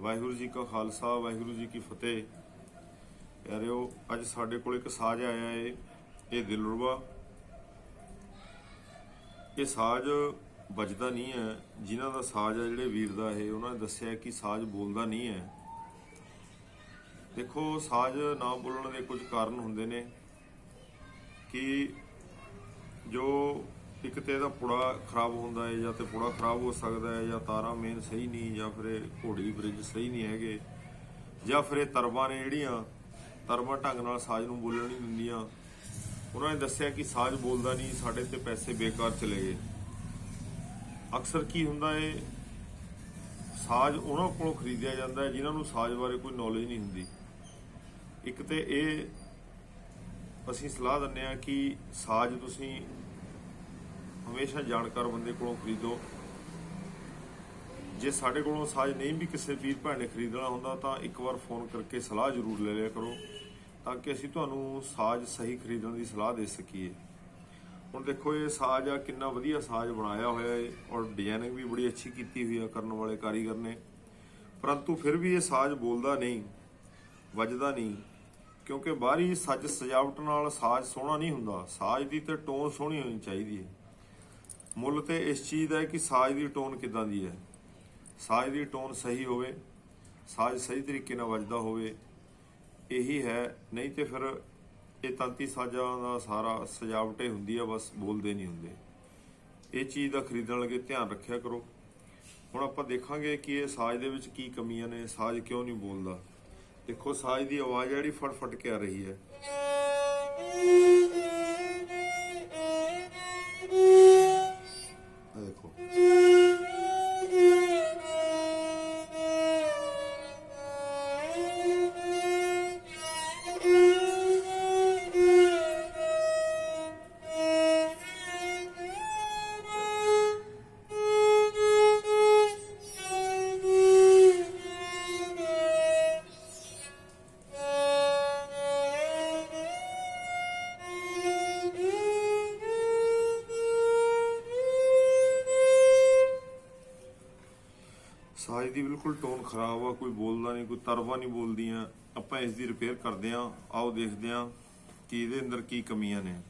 वाहिगुरू जी का खालसा वाहिगुरू जी की फतेह। प्यारिओ अज साडे कोल एक साज आया है, ये दिलरुबा। ये साज बजदा नहीं है। जिन्हां दा साज है जिहड़े वीर दा है उन्होंने दस्सिया कि साज बोलदा नहीं है। देखो साज ना बोलण दे कुछ कारण हुंदे ने कि जो एक तो यदा पुड़ा खराब होंदा है, या तो पुड़ा खराब हो सकता है, या तारा मेन सही नहीं, या फिर घोड़ी ब्रिज सही नहीं है, या फिर ये तरबा ने जिहड़ियां तरबा ढंग नाल साज नूं बोलण नहीं दिंदियां। उन्होंने दस्सिया कि साज बोलदा नहीं, साडे ते पैसे बेकार चले गए। अक्सर की हुंदा है, साज उन्हां कोलों खरीदिया जाता है जिन्हां नूं साज बारे कोई नॉलेज नहीं हुंदी। एक तो ये असीं सलाह दिंदे आ कि साज तुसीं हमेशा जानकार बंदे कोलों खरीदो। जे साडे कोलों साज नहीं भी किसी वीर भैन ने खरीदना हुंदा तां एक बार फोन करके सलाह जरूर ले लिया करो, ताकि असीं तुहानूं साज सही खरीदण दी सलाह दे सकीए। हुण देखो ये साज आ, किन्ना वधिया साज बनाया होया है और डिजाइनिंग भी बड़ी अच्छी की हुई है करने वाले कारीगर ने। परंतु फिर भी ये साज बोलदा नहीं, वजदा नहीं, क्योंकि बाहरी सज सजावट नाल साज सोहना नहीं हुंदा। साज दी ते टोन सोहनी होनी चाहिदी है। मुੱਲ तो इस चीज़ का है कि साज की टोन किदां दी है। साज की टोन सही होवे, साज सही तरीके नाल वजदा होवे, यही है। नहीं तो फिर ये तंती साजां दा सारा सजावट ही हुंदी है, बस बोलते नहीं हुंदे। ये चीज़ का खरीदण लगे ध्यान रखिया करो। हुण आपां देखांगे कि ये साज दे विच की कमियां ने, साज क्यों नहीं बोलदा। देखो साज की आवाज़ जिहड़ी फट फट के आ रही है। देखो साज की बिल्कुल टोन खराब आ, कोई बोलता नहीं, कोई तरबा नहीं बोलदियां। आपां इसकी रिपेयर करते हैं, आओ देखते हैं कि इहदे अंदर की कमियां ने।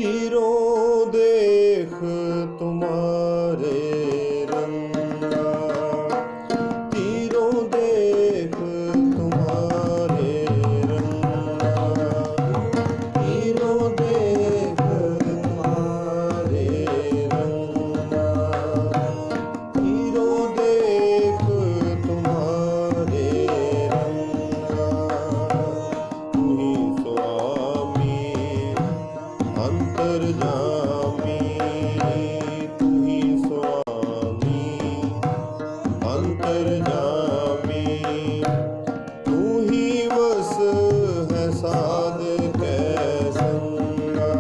तीरों देख तुम्हारे रंगा, तीरों देख तुम्हारे रंगा, तीरों देख तुम्हारे रंगा, तीरों देख तुम्हारे रंगा। तुम्ही स्वामी अंतर्यामी, तुम्ही स्वामी अंतर्यामी, तू ही बस है साध कै संगा,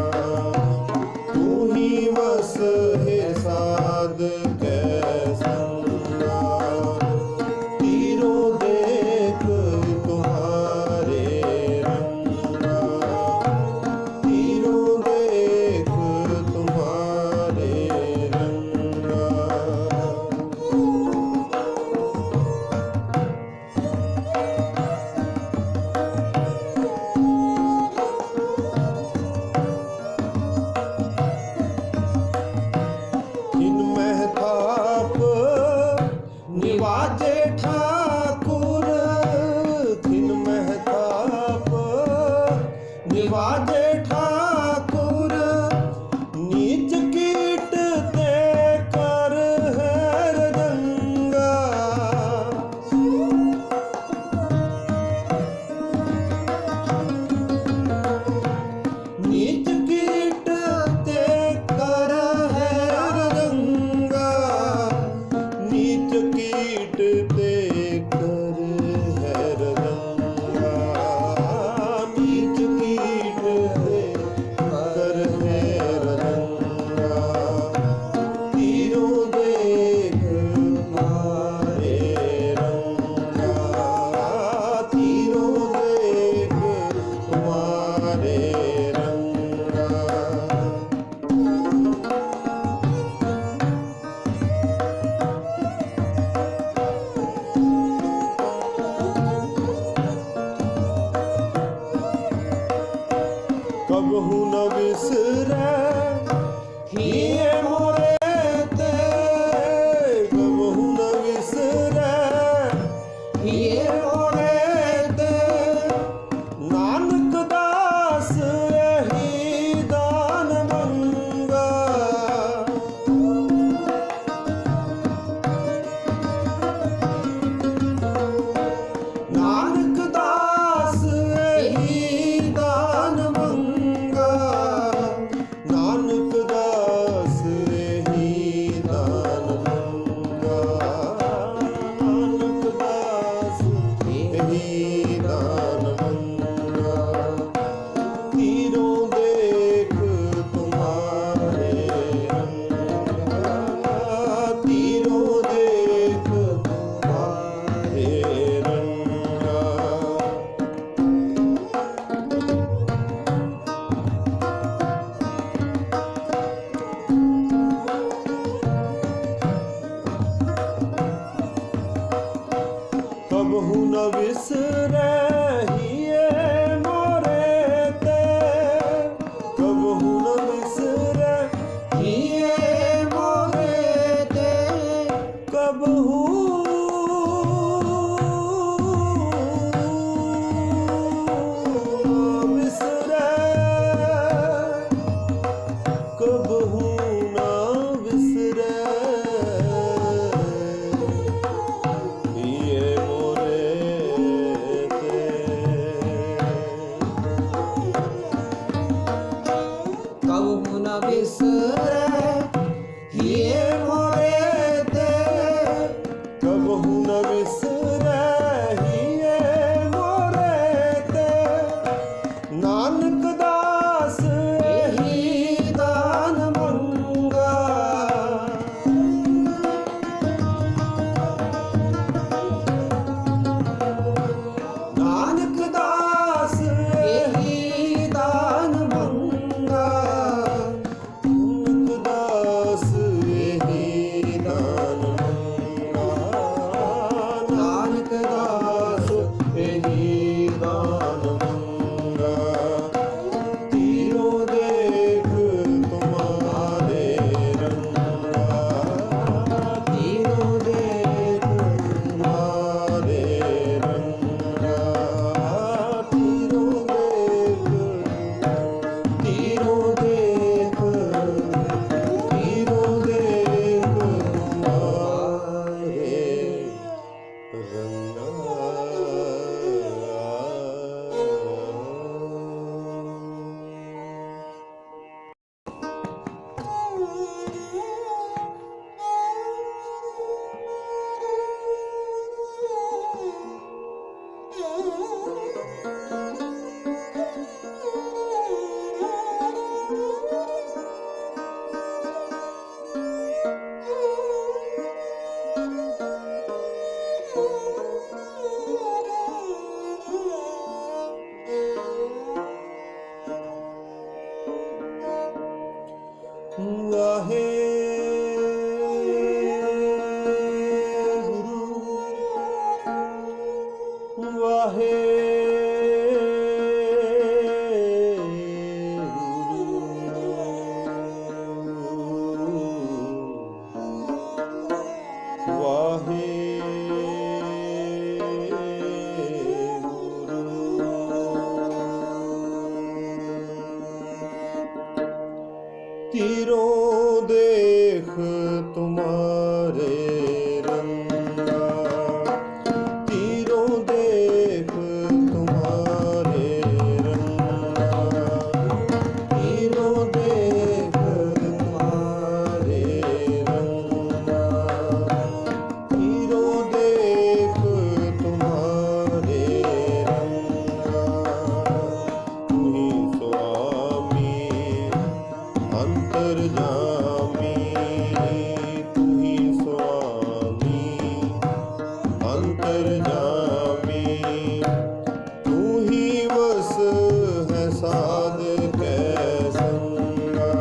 तू ही बस है साध कै संगा। तीरों देख तुम्हारे रंगा, तीरों देख तुम्हारे रंगा। जिनमें थाप निवाजे ठाकुर, जिनमें थाप निवाजे ठाकुर, नीच कीट ते कर है रंगा। नीच कीट ते कर है रंगा, नीच कीट ते कर है रंगा, नीच कीट ते कर है रंगा। तीरों देख तुम्हारे रंगा, तीरों देख तुम्हारे रंगा। कबहू न बिसरै हिये मोरे ते, कबहू न बिसरै हिये मोरे ते, नानक दास यही दान मंगा। नानक दास यही दान मंगा, नानक दास यही दान मंगा, नानक दास यही दान मंगा। तीरों देख तुम्हारे रंगा, तीरों देख तुम्हारे रंगा। अंतर्यामी तू ही स्वामी अंतर्यामी तू ही वस है साध कै संगा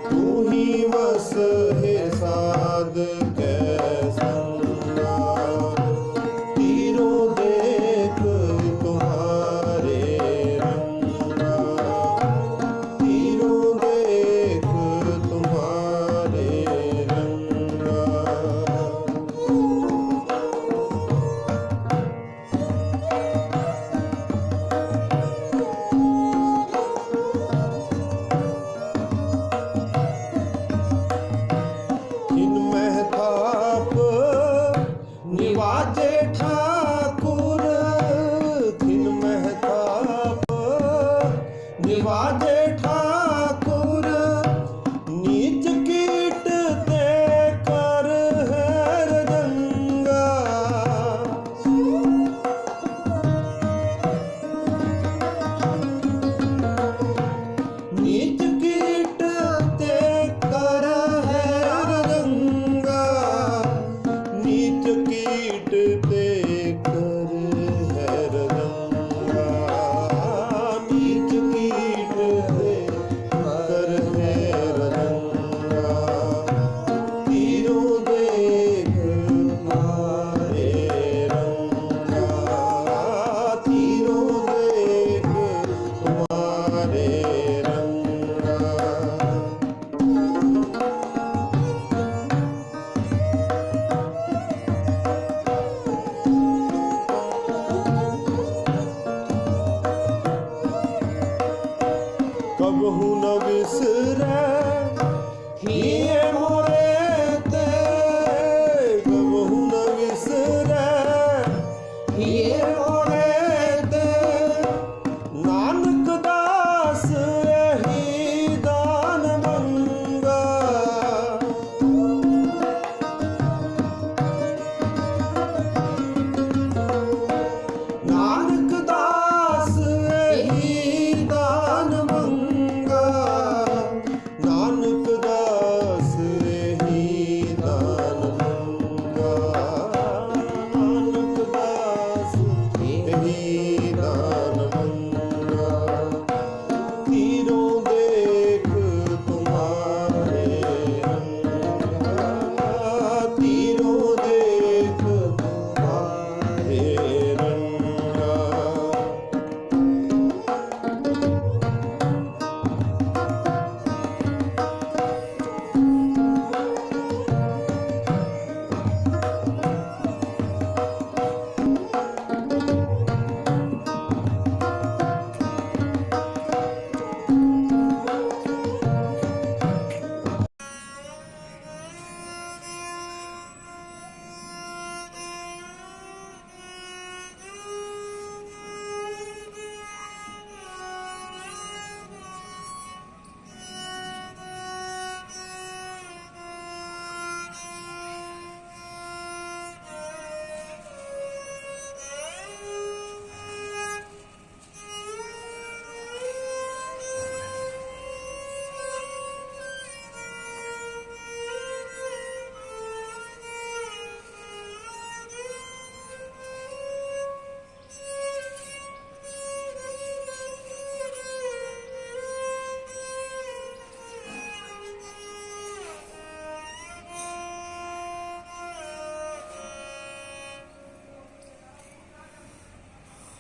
तू ही वस है साध कै संगा तीरों देख तुम्हारे रंगा तीरों देख तुम्हारे रंगा इन महताप निवाजे ठाकुर थिन महताप निवाजे ठाकुर नीच कीट ते कर है रंगा नीच कीट ते कर है रंगा नीच कीट ते कर है रंगा नीच कीट ते कर है रंगा तीरों देख तुम्हारे रंगा तीरों देख तुम्हारे रंगा कबहू न विसरै हिये मोरे ते कबहू न विसरै हिये मोरे ते नानक दास यही दान मंगा नानक दास यही दान मंगा नानक दास यही दान मंगा नानक दास यही दान मंगा तीरों देख तुम्हारे रंगा तीरों देख तुम्हारे रंगा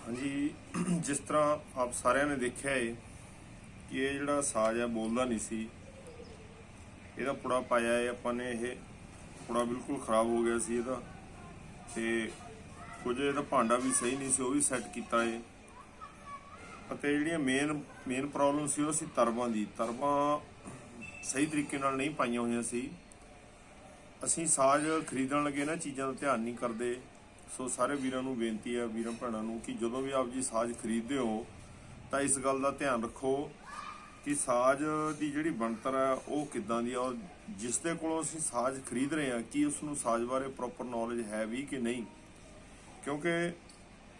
ਹਾਂਜੀ, ਜਿਸ ਤਰ੍ਹਾਂ ਆਪ ਸਾਰਿਆਂ ਨੇ ਦੇਖਿਆ ਹੈ ਕਿ ਇਹ ਜਿਹੜਾ ਸਾਜ਼ ਹੈ ਬੋਲਦਾ ਨਹੀਂ ਸੀ, ਇਹਦਾ ਪੁੜਾ ਪਾਇਆ ਹੈ ਆਪਾਂ ਨੇ। ਇਹ ਪੁੜਾ ਬਿਲਕੁਲ ਖਰਾਬ ਹੋ ਗਿਆ ਸੀ ਇਹਦਾ, ਤੇ ਕੁਝ ਇਹਦਾ ਭਾਂਡਾ ਵੀ ਸਹੀ ਨਹੀਂ ਸੀ, ਉਹ ਵੀ ਸੈੱਟ ਕੀਤਾ ਹੈ। ਅਤੇ ਜਿਹੜੀਆਂ ਮੇਨ ਪ੍ਰੋਬਲਮ ਸੀ ਉਹ ਸੀ ਤਰਬਾਂ ਦੀ। ਤਰਬਾਂ ਸਹੀ ਤਰੀਕੇ ਨਾਲ ਨਹੀਂ ਪਾਈਆਂ ਹੋਈਆਂ ਸੀ। ਅਸੀਂ ਸਾਜ਼ ਖਰੀਦਣ ਲੱਗੇ ਨਾ ਚੀਜ਼ਾਂ ਦਾ ਧਿਆਨ ਨਹੀਂ ਕਰਦੇ। ਸੋ ਸਾਰੇ ਵੀਰਾਂ ਨੂੰ ਬੇਨਤੀ ਹੈ, ਵੀਰਾਂ ਭੈਣਾਂ ਨੂੰ, ਕਿ ਜਦੋਂ ਵੀ ਆਪ ਜੀ ਸਾਜ਼ ਖਰੀਦਦੇ ਹੋ ਤਾਂ ਇਸ ਗੱਲ ਦਾ ਧਿਆਨ ਰੱਖੋ ਕਿ ਸਾਜ਼ ਦੀ ਜਿਹੜੀ ਬਣਤਰ ਹੈ ਉਹ ਕਿੱਦਾਂ ਦੀ ਆ, ਔਰ ਜਿਸ ਦੇ ਕੋਲੋਂ ਅਸੀਂ ਸਾਜ਼ ਖਰੀਦ ਰਹੇ ਹਾਂ ਕੀ ਉਸ ਨੂੰ ਸਾਜ਼ ਬਾਰੇ ਪ੍ਰੋਪਰ ਨੌਲੇਜ ਹੈ ਵੀ ਕਿ ਨਹੀਂ। ਕਿਉਂਕਿ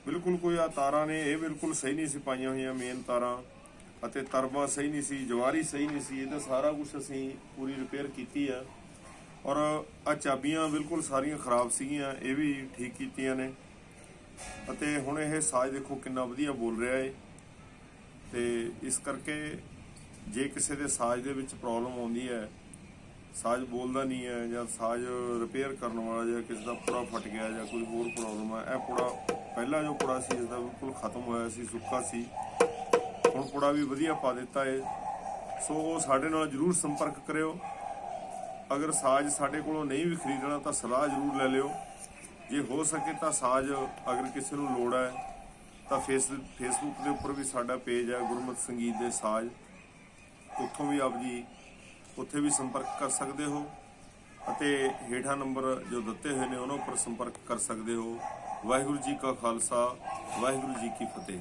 ਬਿਲਕੁਲ ਕੋਈ ਆ ਤਾਰਾਂ ਨੇ ਇਹ ਬਿਲਕੁਲ ਸਹੀ ਨਹੀਂ ਸੀ ਪਾਈਆਂ ਹੋਈਆਂ, ਮੇਨ ਤਾਰਾਂ ਅਤੇ ਤਰਬਾ ਸਹੀ ਨਹੀਂ ਸੀ, ਜਵਾਰੀ ਸਹੀ ਨਹੀਂ ਸੀ। ਇਹਦਾ ਸਾਰਾ ਕੁਝ ਅਸੀਂ ਪੂਰੀ ਰਿਪੇਅਰ ਕੀਤੀ ਆ। ਔਰ ਆ ਚਾਬੀਆਂ ਬਿਲਕੁਲ ਸਾਰੀਆਂ ਖਰਾਬ ਸੀਗੀਆਂ, ਇਹ ਵੀ ਠੀਕ ਕੀਤੀਆਂ ਨੇ। ਅਤੇ ਹੁਣ ਇਹ ਸਾਜ਼ ਦੇਖੋ ਕਿੰਨਾ ਵਧੀਆ ਬੋਲ ਰਿਹਾ ਏ। ਤੇ ਇਸ ਕਰਕੇ ਜੇ ਕਿਸੇ ਦੇ ਸਾਜ਼ ਦੇ ਵਿੱਚ ਪ੍ਰੋਬਲਮ ਆਉਂਦੀ ਹੈ, ਸਾਜ਼ ਬੋਲਦਾ ਨਹੀਂ ਹੈ ਜਾਂ ਸਾਜ਼ ਰਿਪੇਅਰ ਕਰਨ ਵਾਲਾ ਜਾਂ ਕਿਸੇ ਦਾ ਪੁੜਾ ਫਟ ਗਿਆ ਜਾਂ ਕੋਈ ਹੋਰ ਪ੍ਰੋਬਲਮ ਹੈ, ਇਹ ਪੁੜਾ ਪਹਿਲਾਂ ਜੋ ਪੁੜਾ ਸੀ ਇਸਦਾ ਬਿਲਕੁਲ ਖਤਮ ਹੋਇਆ ਸੀ, ਸੁੱਕਾ ਸੀ। ਹੁਣ ਪੁੜਾ ਵੀ ਵਧੀਆ ਪਾ ਦਿੱਤਾ ਹੈ। ਸੋ ਸਾਡੇ ਨਾਲ ਜ਼ਰੂਰ ਸੰਪਰਕ ਕਰਿਓ। ਅਗਰ ਸਾਜ਼ ਸਾਡੇ ਕੋਲੋਂ ਨਹੀਂ ਵੀ ਖਰੀਦਣਾ ਤਾਂ ਸਲਾਹ ਜ਼ਰੂਰ ਲੈ ਲਿਓ। ਜੇ ਹੋ ਸਕੇ ਤਾਂ ਸਾਜ਼ ਅਗਰ ਕਿਸੇ ਨੂੰ ਲੋੜ ਹੈ ਤਾਂ ਫੇਸਬੁੱਕ ਦੇ ਉੱਪਰ ਵੀ ਸਾਡਾ ਪੇਜ ਹੈ ਗੁਰਮਤਿ ਸੰਗੀਤ ਦੇ ਸਾਜ਼, ਉੱਥੋਂ ਵੀ ਆਪ ਜੀ ਉੱਥੇ ਵੀ ਸੰਪਰਕ ਕਰ ਸਕਦੇ ਹੋ। ਅਤੇ ਹੇਠਾਂ ਨੰਬਰ ਜੋ ਦਿੱਤੇ ਹੋਏ ਨੇ ਉਹਨਾਂ ਉੱਪਰ ਸੰਪਰਕ ਕਰ ਸਕਦੇ ਹੋ। ਵਾਹਿਗੁਰੂ ਜੀ ਕਾ ਖਾਲਸਾ, ਵਾਹਿਗੁਰੂ ਜੀ ਕੀ ਫਤਿਹ।